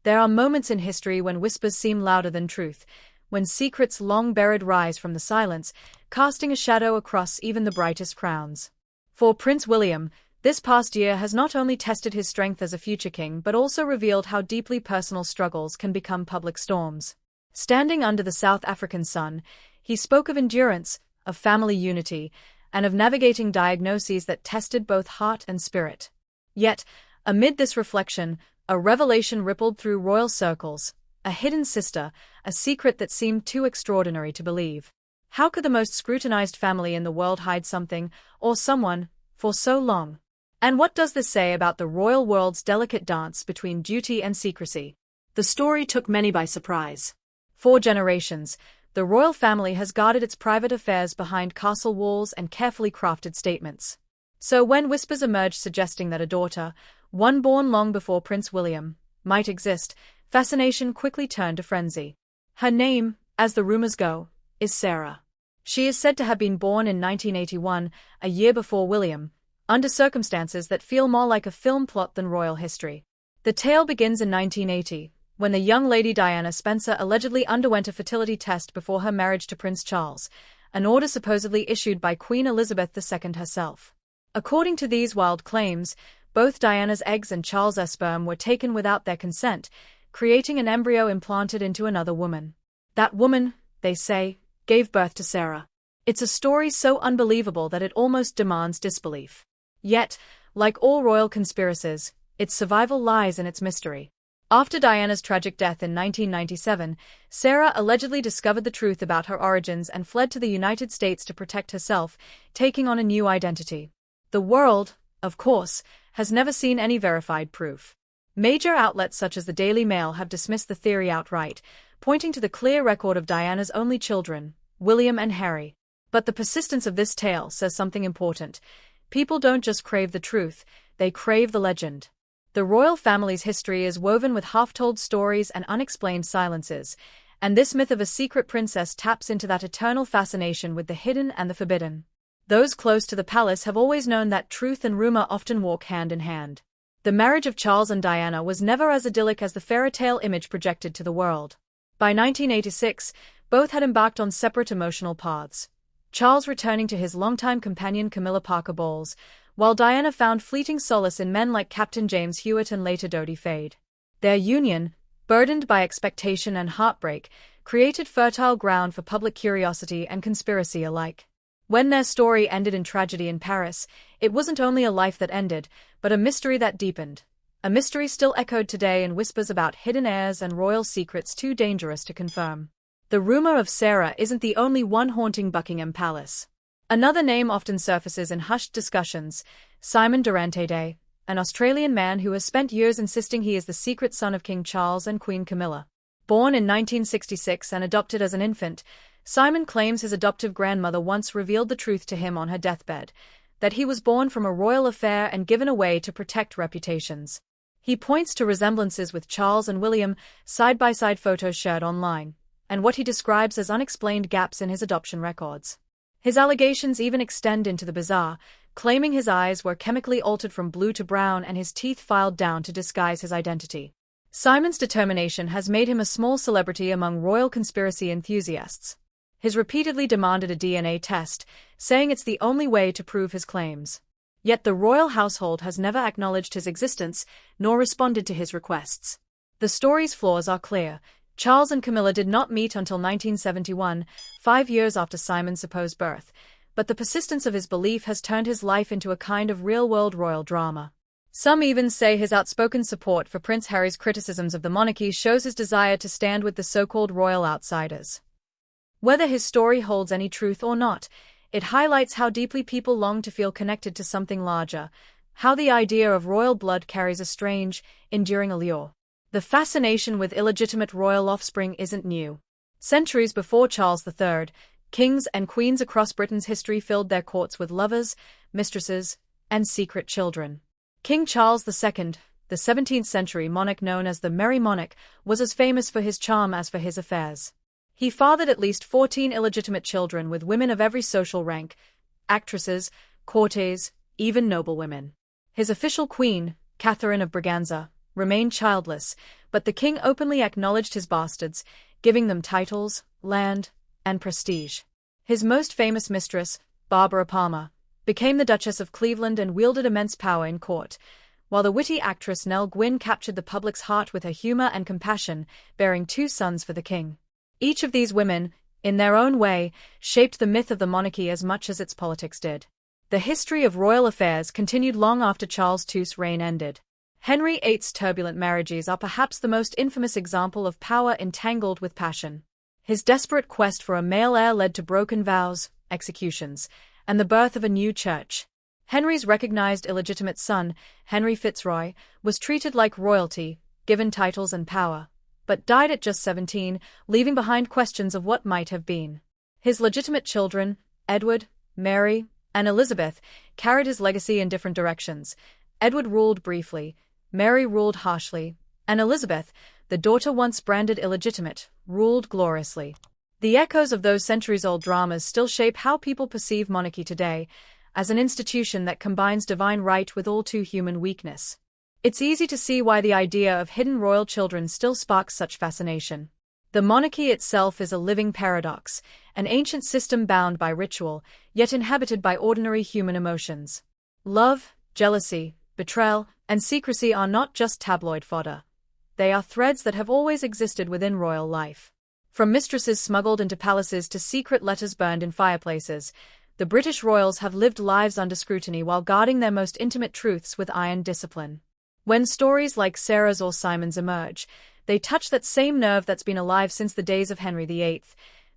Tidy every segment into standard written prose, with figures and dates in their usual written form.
There are moments in history when whispers seem louder than truth, when secrets long buried rise from the silence, casting a shadow across even the brightest crowns. For Prince William, this past year has not only tested his strength as a future king but also revealed how deeply personal struggles can become public storms. Standing under the South African sun, he spoke of endurance, of family unity, and of navigating diagnoses that tested both heart and spirit. Yet, amid this reflection, a revelation rippled through royal circles, a hidden sister, a secret that seemed too extraordinary to believe. How could the most scrutinized family in the world hide something, or someone, for so long? And what does this say about the royal world's delicate dance between duty and secrecy? The story took many by surprise. For generations, the royal family has guarded its private affairs behind castle walls and carefully crafted statements. So when whispers emerged suggesting that a daughter, one born long before Prince William, might exist, fascination quickly turned to frenzy. Her name, as the rumors go, is Sarah. She is said to have been born in 1981, a year before William, under circumstances that feel more like a film plot than royal history. The tale begins in 1980, when the young Lady Diana Spencer allegedly underwent a fertility test before her marriage to Prince Charles, an order supposedly issued by Queen Elizabeth II herself. According to these wild claims, both Diana's eggs and Charles's sperm were taken without their consent, creating an embryo implanted into another woman. That woman, they say, gave birth to Sarah. It's a story so unbelievable that it almost demands disbelief. Yet, like all royal conspiracies, its survival lies in its mystery. After Diana's tragic death in 1997, Sarah allegedly discovered the truth about her origins and fled to the United States to protect herself, taking on a new identity. The world, of course, has never seen any verified proof. Major outlets such as the Daily Mail have dismissed the theory outright, pointing to the clear record of Diana's only children, William and Harry. But the persistence of this tale says something important. People don't just crave the truth, they crave the legend. The royal family's history is woven with half-told stories and unexplained silences, and this myth of a secret princess taps into that eternal fascination with the hidden and the forbidden. Those close to the palace have always known that truth and rumor often walk hand in hand. The marriage of Charles and Diana was never as idyllic as the fairy tale image projected to the world. By 1986, both had embarked on separate emotional paths. Charles returning to his longtime companion Camilla Parker Bowles, while Diana found fleeting solace in men like Captain James Hewitt and later Dodi Fade. Their union, burdened by expectation and heartbreak, created fertile ground for public curiosity and conspiracy alike. When their story ended in tragedy in Paris, it wasn't only a life that ended, but a mystery that deepened. A mystery still echoed today in whispers about hidden heirs and royal secrets too dangerous to confirm. The rumor of Sarah isn't the only one haunting Buckingham Palace. Another name often surfaces in hushed discussions, Simon Durante, an Australian man who has spent years insisting he is the secret son of King Charles and Queen Camilla. Born in 1966 and adopted as an infant, Simon claims his adoptive grandmother once revealed the truth to him on her deathbed, that he was born from a royal affair and given away to protect reputations. He points to resemblances with Charles and William, side-by-side photos shared online, and what he describes as unexplained gaps in his adoption records. His allegations even extend into the bizarre, claiming his eyes were chemically altered from blue to brown and his teeth filed down to disguise his identity. Simon's determination has made him a small celebrity among royal conspiracy enthusiasts. He's repeatedly demanded a DNA test, saying it's the only way to prove his claims. Yet the royal household has never acknowledged his existence, nor responded to his requests. The story's flaws are clear. Charles and Camilla did not meet until 1971, 5 years after Simon's supposed birth, but the persistence of his belief has turned his life into a kind of real-world royal drama. Some even say his outspoken support for Prince Harry's criticisms of the monarchy shows his desire to stand with the so-called royal outsiders. Whether his story holds any truth or not, it highlights how deeply people long to feel connected to something larger, how the idea of royal blood carries a strange, enduring allure. The fascination with illegitimate royal offspring isn't new. Centuries before Charles III, kings and queens across Britain's history filled their courts with lovers, mistresses, and secret children. King Charles II, the 17th-century monarch known as the Merry Monarch, was as famous for his charm as for his affairs. He fathered at least 14 illegitimate children with women of every social rank, actresses, courtiers, even noblewomen. His official queen, Catherine of Braganza, remained childless, but the king openly acknowledged his bastards, giving them titles, land, and prestige. His most famous mistress, Barbara Palmer, became the Duchess of Cleveland and wielded immense power in court, while the witty actress Nell Gwynn captured the public's heart with her humor and compassion, bearing 2 sons for the king. Each of these women, in their own way, shaped the myth of the monarchy as much as its politics did. The history of royal affairs continued long after Charles II's reign ended. Henry VIII's turbulent marriages are perhaps the most infamous example of power entangled with passion. His desperate quest for a male heir led to broken vows, executions, and the birth of a new church. Henry's recognized illegitimate son, Henry Fitzroy, was treated like royalty, given titles and power, but died at just 17, leaving behind questions of what might have been. His legitimate children, Edward, Mary, and Elizabeth, carried his legacy in different directions. Edward ruled briefly, Mary ruled harshly, and Elizabeth, the daughter once branded illegitimate, ruled gloriously. The echoes of those centuries-old dramas still shape how people perceive monarchy today, as an institution that combines divine right with all too human weakness. It's easy to see why the idea of hidden royal children still sparks such fascination. The monarchy itself is a living paradox, an ancient system bound by ritual, yet inhabited by ordinary human emotions. Love, jealousy, betrayal, and secrecy are not just tabloid fodder. They are threads that have always existed within royal life. From mistresses smuggled into palaces to secret letters burned in fireplaces, the British royals have lived lives under scrutiny while guarding their most intimate truths with iron discipline. When stories like Sarah's or Simon's emerge, they touch that same nerve that's been alive since the days of Henry VIII,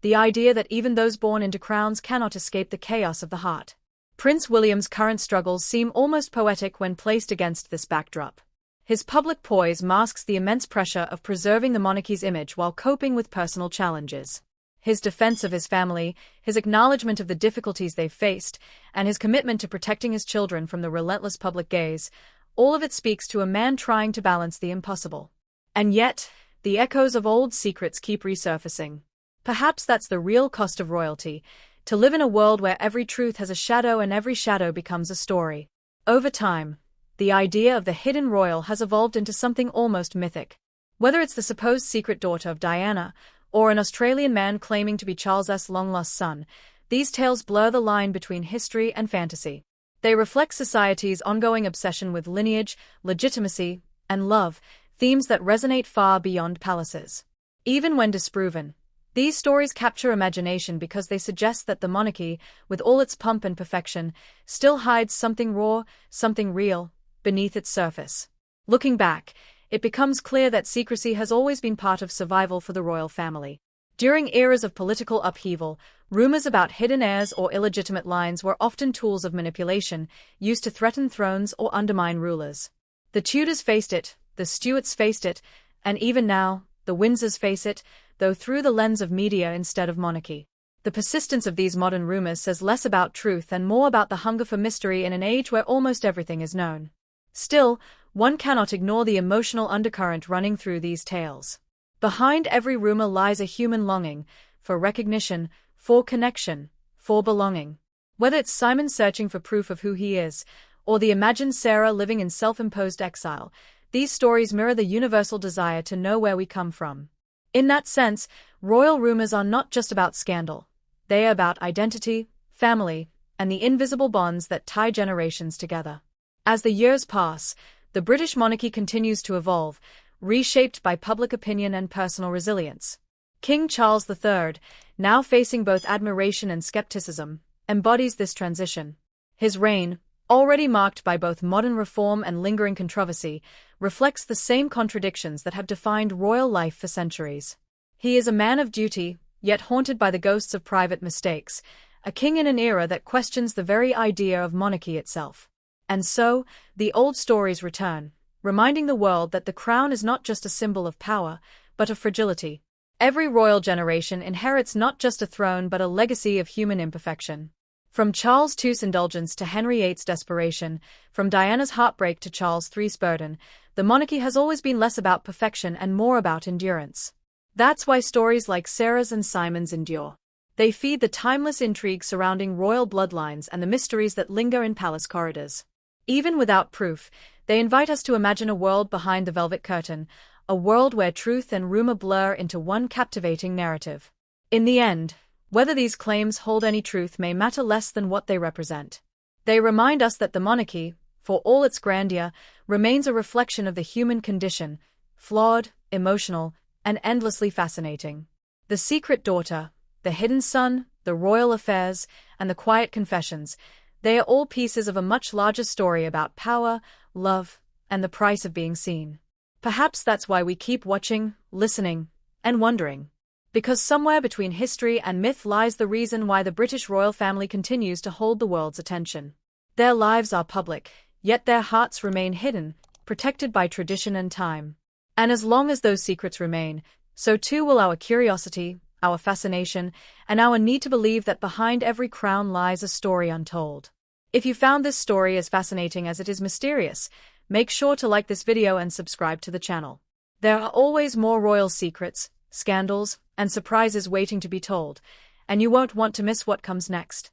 the idea that even those born into crowns cannot escape the chaos of the heart. Prince William's current struggles seem almost poetic when placed against this backdrop. His public poise masks the immense pressure of preserving the monarchy's image while coping with personal challenges. His defense of his family, his acknowledgement of the difficulties they've faced, and his commitment to protecting his children from the relentless public gaze, all of it speaks to a man trying to balance the impossible. And yet, the echoes of old secrets keep resurfacing. Perhaps that's the real cost of royalty, to live in a world where every truth has a shadow and every shadow becomes a story. Over time, the idea of the hidden royal has evolved into something almost mythic. Whether it's the supposed secret daughter of Diana, or an Australian man claiming to be Charles's long-lost son, these tales blur the line between history and fantasy. They reflect society's ongoing obsession with lineage, legitimacy, and love, themes that resonate far beyond palaces. Even when disproven, these stories capture imagination because they suggest that the monarchy, with all its pomp and perfection, still hides something raw, something real, beneath its surface. Looking back, it becomes clear that secrecy has always been part of survival for the royal family. During eras of political upheaval, rumors about hidden heirs or illegitimate lines were often tools of manipulation, used to threaten thrones or undermine rulers. The Tudors faced it, the Stuarts faced it, and even now, the Windsors face it, though through the lens of media instead of monarchy. The persistence of these modern rumors says less about truth and more about the hunger for mystery in an age where almost everything is known. Still, one cannot ignore the emotional undercurrent running through these tales. Behind every rumor lies a human longing for recognition, for connection, for belonging. Whether it's Simon searching for proof of who he is, or the imagined Sarah living in self-imposed exile, these stories mirror the universal desire to know where we come from. In that sense, royal rumors are not just about scandal. They are about identity, family, and the invisible bonds that tie generations together. As the years pass, the British monarchy continues to evolve, reshaped by public opinion and personal resilience. King Charles III, now facing both admiration and skepticism, embodies this transition. His reign, already marked by both modern reform and lingering controversy, reflects the same contradictions that have defined royal life for centuries. He is a man of duty, yet haunted by the ghosts of private mistakes, a king in an era that questions the very idea of monarchy itself. And so, the old stories return, reminding the world that the crown is not just a symbol of power, but of fragility. Every royal generation inherits not just a throne but a legacy of human imperfection. From Charles II's indulgence to Henry VIII's desperation, from Diana's heartbreak to Charles III's burden, the monarchy has always been less about perfection and more about endurance. That's why stories like Sarah's and Simon's endure. They feed the timeless intrigue surrounding royal bloodlines and the mysteries that linger in palace corridors. Even without proof, They invite us to imagine a world behind the velvet curtain, a world where truth and rumor blur into one captivating narrative. In the end, whether these claims hold any truth may matter less than what they represent. They remind us that the monarchy, for all its grandeur, remains a reflection of the human condition, flawed, emotional, and endlessly fascinating. The secret daughter, the hidden son, the royal affairs, and the quiet confessions, they are all pieces of a much larger story about power, love, and the price of being seen. Perhaps that's why we keep watching, listening, and wondering. Because somewhere between history and myth lies the reason why the British royal family continues to hold the world's attention. Their lives are public, yet their hearts remain hidden, protected by tradition and time. And as long as those secrets remain, so too will our curiosity, our fascination, and our need to believe that behind every crown lies a story untold. If you found this story as fascinating as it is mysterious, make sure to like this video and subscribe to the channel. There are always more royal secrets, scandals, and surprises waiting to be told, and you won't want to miss what comes next.